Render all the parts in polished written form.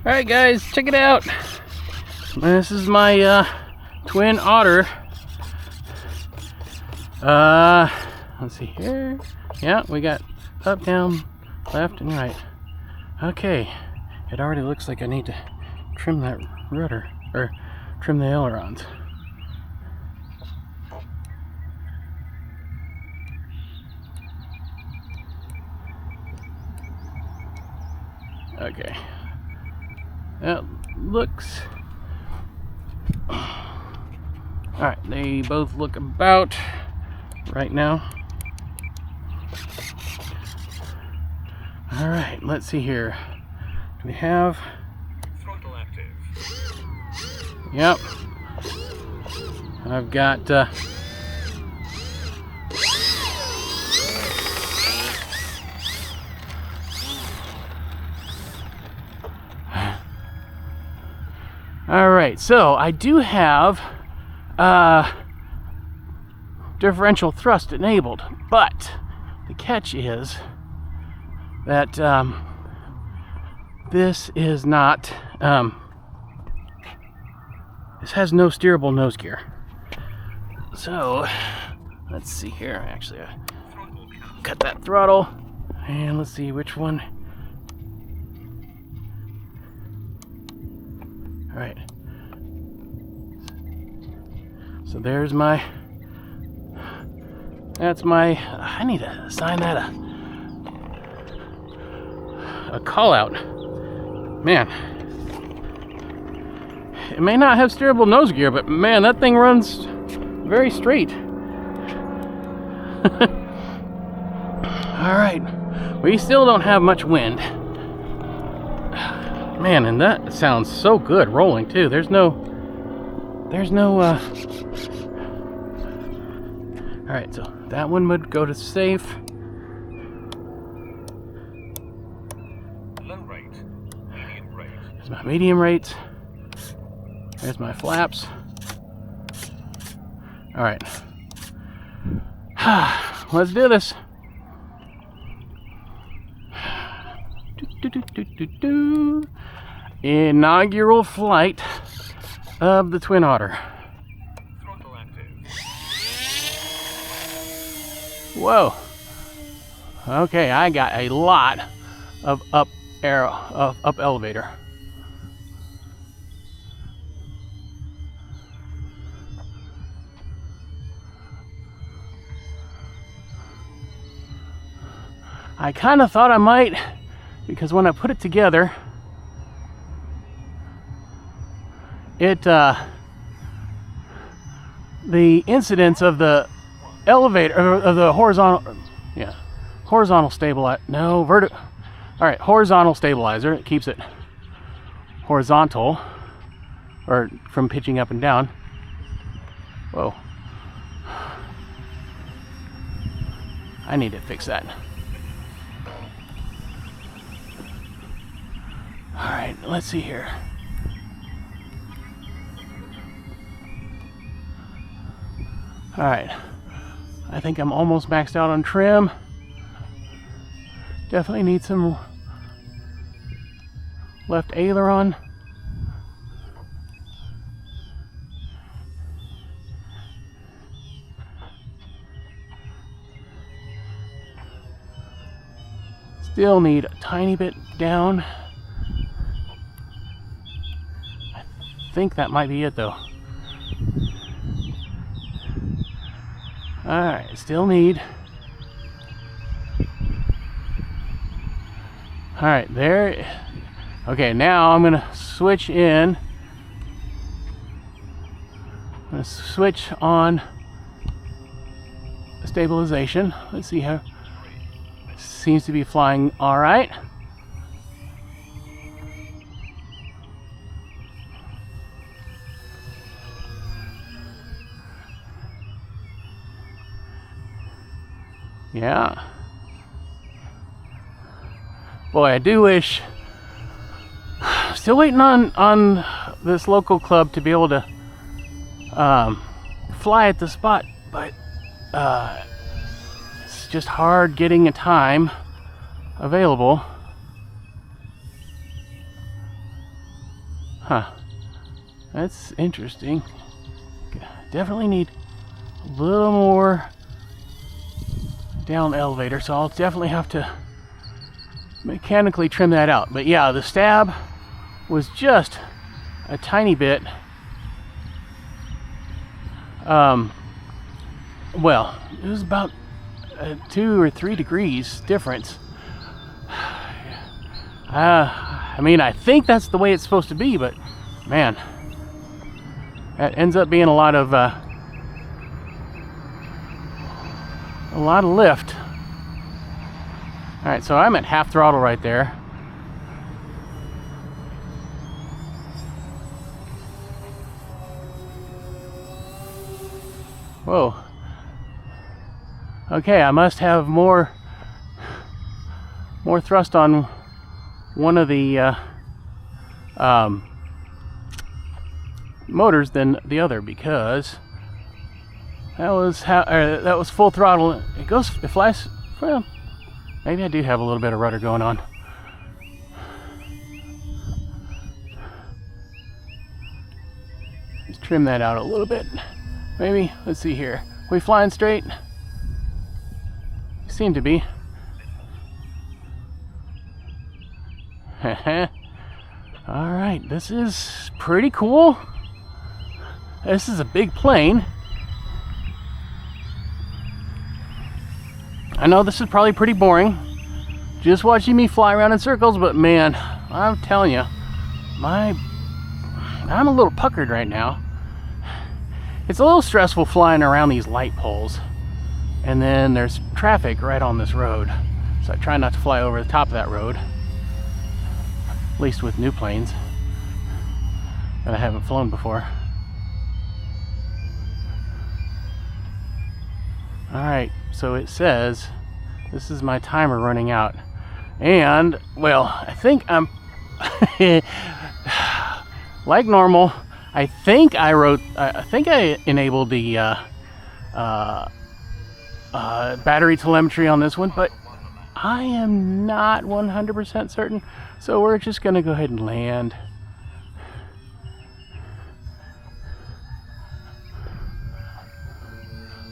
Alright guys, check it out. This is my twin Otter. Let's see here. Yeah, we got up, down, left, and right. Okay, it already looks like I need to trim that rudder, or trim the ailerons. Okay. That looks... Alright, they both look about right now. Alright, let's see here. Do we have... Throttle active. Yep. I've got... Alright, so I do have differential thrust enabled, but the catch is that this is not, this has no steerable nose gear. So, let's see here, actually, I cut that throttle, and let's see which one. Alright, so there's my, that's my, I need to assign that a call out. Man, it may not have steerable nose gear, but man, that thing runs very straight. Alright, we still don't have much wind. Man, and that sounds so good rolling too. There's no Alright, so that one would go to safe. Low rate, medium rate. There's my medium rates. There's my flaps. Alright. Let's do this. Inaugural flight of the Twin Otter. Throttle active. Whoa. Okay, I got a lot of up elevator. I kind of thought I might, because when I put it together, it the incidence of the elevator, of the horizontal, yeah, horizontal stabilizer, no, vertical, all right, horizontal stabilizer, it keeps it horizontal, or from pitching up and down. Whoa, I need to fix that. All right, let's see here. All right, I think I'm almost maxed out on trim. Definitely need some left aileron. Still need a tiny bit down. I think that might be it though. Alright, still need. Alright, there. Okay, now I'm gonna switch in. I'm gonna switch on stabilization. Let's see how. Seems to be flying alright. Yeah. Boy, I do wish. Still waiting on this local club to be able to fly at the spot, but it's just hard getting a time available. Huh. That's interesting. Definitely need a little more down the elevator, so I'll definitely have to mechanically trim that out. But yeah, the stab was just a tiny bit well, it was about 2 or 3 degrees difference. I mean, I think that's the way it's supposed to be, but man, that ends up being a lot of lift. All right, so I'm at half throttle right there. Whoa. Okay, I must have more thrust on one of the motors than the other, because that was full throttle. It flies. Well, maybe I do have a little bit of rudder going on. Just trim that out a little bit. Maybe. Let's see here. We flying straight? Seem to be. Alright, this is pretty cool. This is a big plane. I know this is probably pretty boring, just watching me fly around in circles, but man, I'm telling you, I'm a little puckered right now. It's a little stressful flying around these light poles. And then there's traffic right on this road, so I try not to fly over the top of that road, at least with new planes that I haven't flown before. Alright, so it says this is my timer running out, and well, I think I'm like normal. I think I enabled the battery telemetry on this one, but I am not 100% certain, so we're just gonna go ahead and land.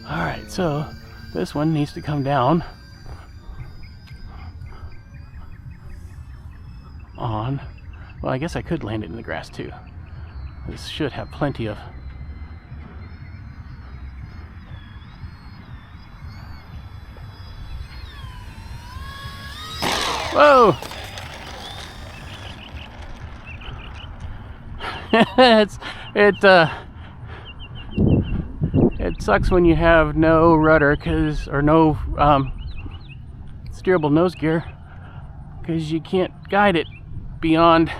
Alright, so this one needs to come down on, well, I guess I could land it in the grass too. This should have plenty of whoa! It sucks when you have no rudder, or no steerable nose gear, because you can't guide it beyond.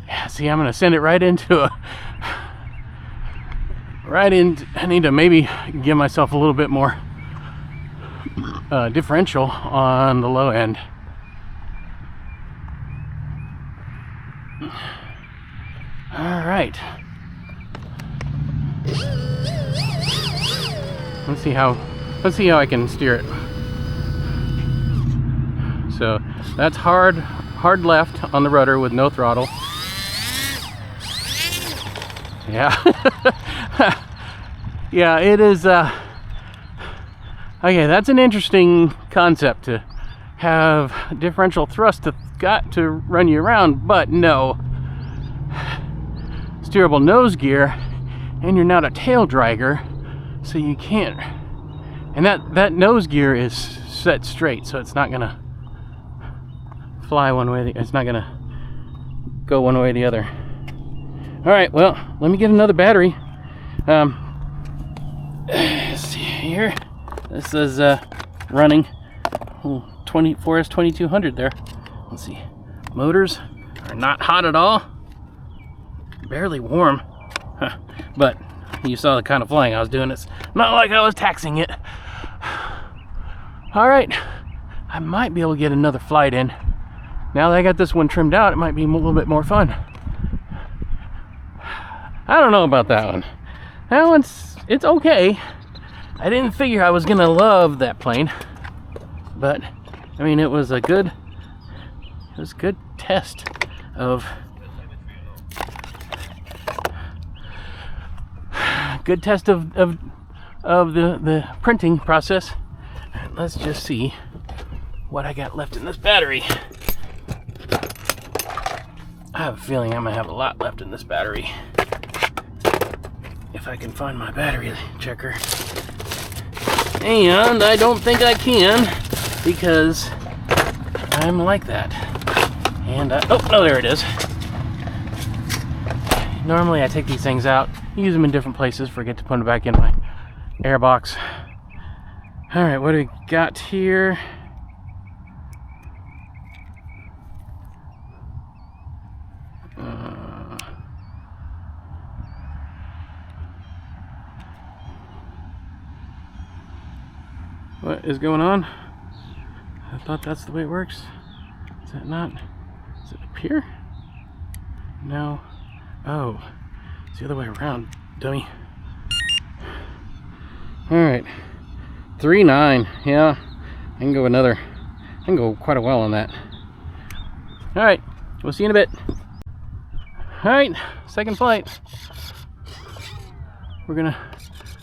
Yeah, see, I'm gonna send it right into a. I need to maybe give myself a little bit more differential on the low end. All right. Let's see how I can steer it. So that's hard left on the rudder with no throttle. Yeah. Yeah, it is okay, that's an interesting concept, to have differential thrust to run you around, but no steerable nose gear, and you're not a tail dragger, so you can't, and that nose gear is set straight, so it's not gonna fly one way, it's not gonna go one way or the other. All right, well, let me get another battery. Let's see here. This is running 4S 2200 there. Let's see. Motors are not hot at all. Barely warm. Huh. But you saw the kind of flying I was doing. It's not like I was taxing it. All right. I might be able to get another flight in. Now that I got this one trimmed out, it might be a little bit more fun. I don't know about that one. That one's, it's okay. I didn't figure I was gonna love that plane, but I mean, it was a good test of the printing process. Let's just see what I got left in this battery. I have a feeling I'm gonna have a lot left in this battery. If I can find my battery checker. And I don't think I can, because I'm like that. And oh no, there it is. Normally I take these things out, use them in different places, forget to put them back in my air box. Alright, what do we got here? What is going on? I thought that's the way it works. Is that not? Is it up here? No. Oh, it's the other way around, dummy. Alright. 3.9. Yeah. I can go another. I can go quite a while on that. Alright. We'll see you in a bit. Alright. Second flight. We're gonna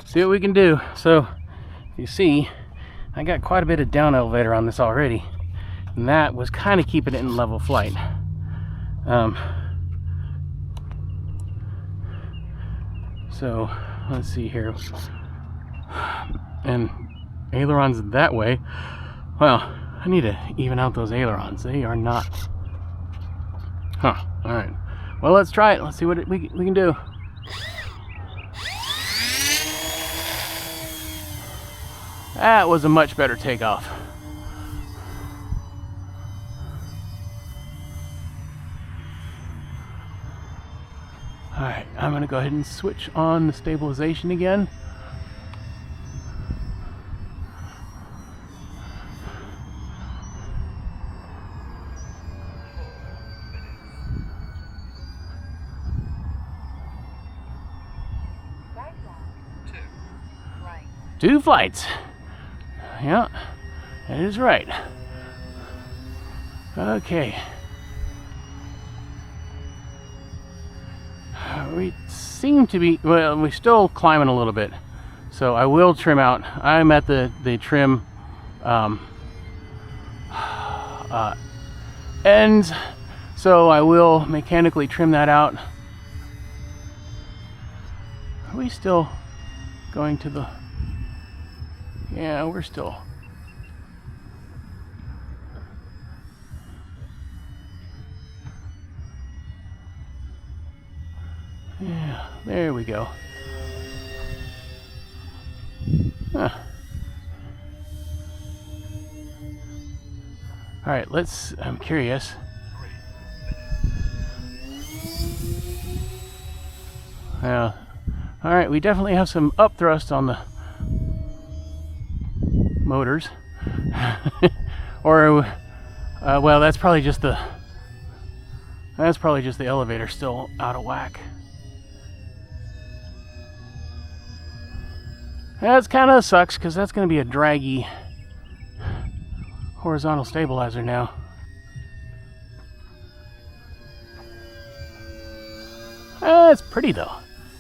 see what we can do. So, you see, I got quite a bit of down elevator on this already, and that was kind of keeping it in level flight. So let's see here, and ailerons that way. Well, I need to even out those ailerons. They are not. Huh. All right. Well, let's try it. Let's see what we can do. That was a much better takeoff. Alright, I'm going to go ahead and switch on the stabilization again. Two flights. Yeah, that is right. Okay. We seem to be, well, we're still climbing a little bit. So I will trim out. I'm at the trim ends. So I will mechanically trim that out. Are we still going to the... Yeah, we're still. Yeah, there we go. Huh. All right, I'm curious. Yeah. All right, we definitely have some up thrust on the motors. Or well, that's probably just the elevator still out of whack. That's kind of sucks, because that's going to be a draggy horizontal stabilizer now. It's pretty though.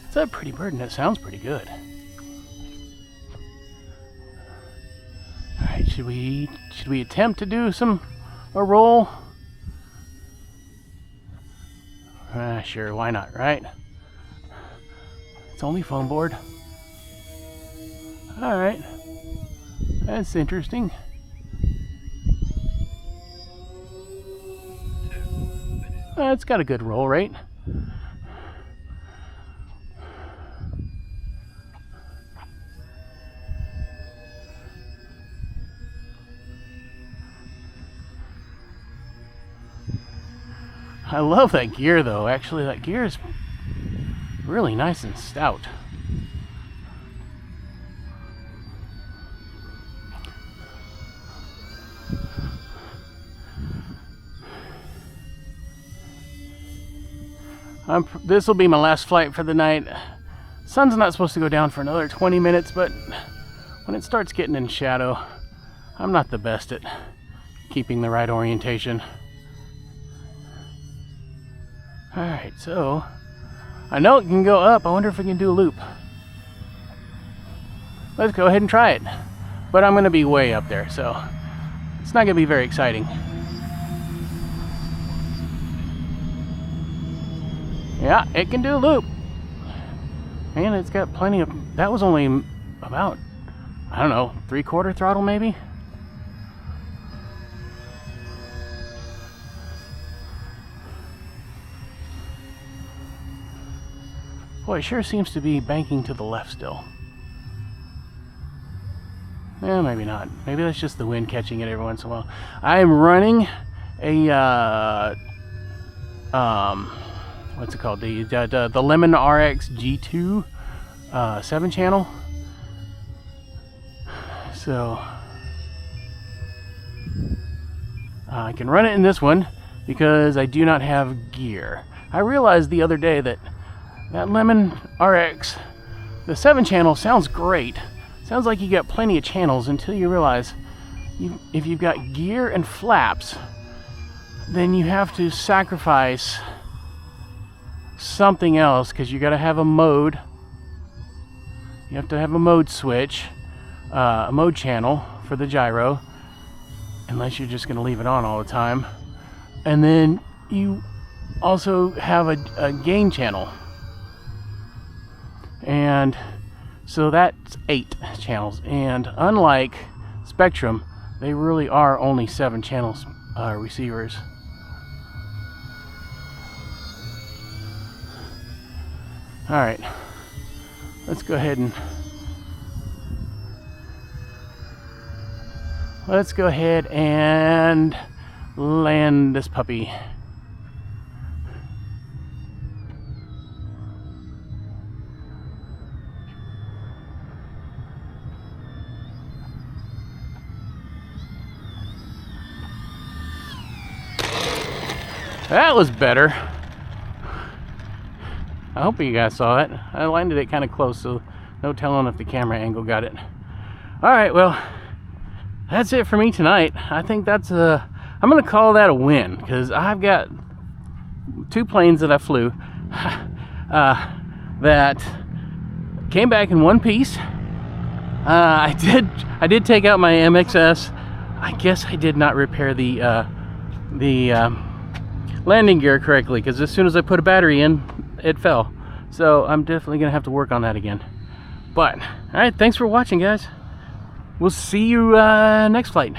It's a pretty bird, and it sounds pretty good. Alright, should we attempt to do a roll? Sure, why not, right? It's only foam board. Alright. That's interesting. It's got a good roll rate. I love that gear though. Actually, that gear is really nice and stout. This will be my last flight for the night. Sun's not supposed to go down for another 20 minutes, but when it starts getting in shadow, I'm not the best at keeping the right orientation. Alright, so I know it can go up. I wonder if we can do a loop. Let's go ahead and try it. But I'm going to be way up there, so it's not going to be very exciting. Yeah, it can do a loop. And it's got plenty of... That was only about, I don't know, 3/4 throttle maybe? Boy, it sure seems to be banking to the left still. Eh, maybe not. Maybe that's just the wind catching it every once in a while. I am running a what's it called? The Lemon RX G2 7-channel. So I can run it in this one because I do not have gear. I realized the other day that Lemon RX, the 7-channel, sounds great. Sounds like you got plenty of channels until you realize if you've got gear and flaps, then you have to sacrifice something else because you got to have a mode. You have to have a mode switch, a mode channel for the gyro, unless you're just going to leave it on all the time. And then you also have a gain channel. And so that's 8 channels. And unlike Spectrum, they really are only 7 channels receivers. Alright, let's go ahead and land this puppy. That was better. I hope you guys saw it. I landed it kind of close, so no telling if the camera angle got it. Alright, well, that's it for me tonight. I think that's I'm going to call that a win, because I've got 2 planes that I flew that came back in one piece. I did take out my MXS. I guess I did not repair the landing gear correctly, because as soon as I put a battery in, it fell. So I'm definitely gonna have to work on that again. But all right, thanks for watching, guys. We'll see you next flight.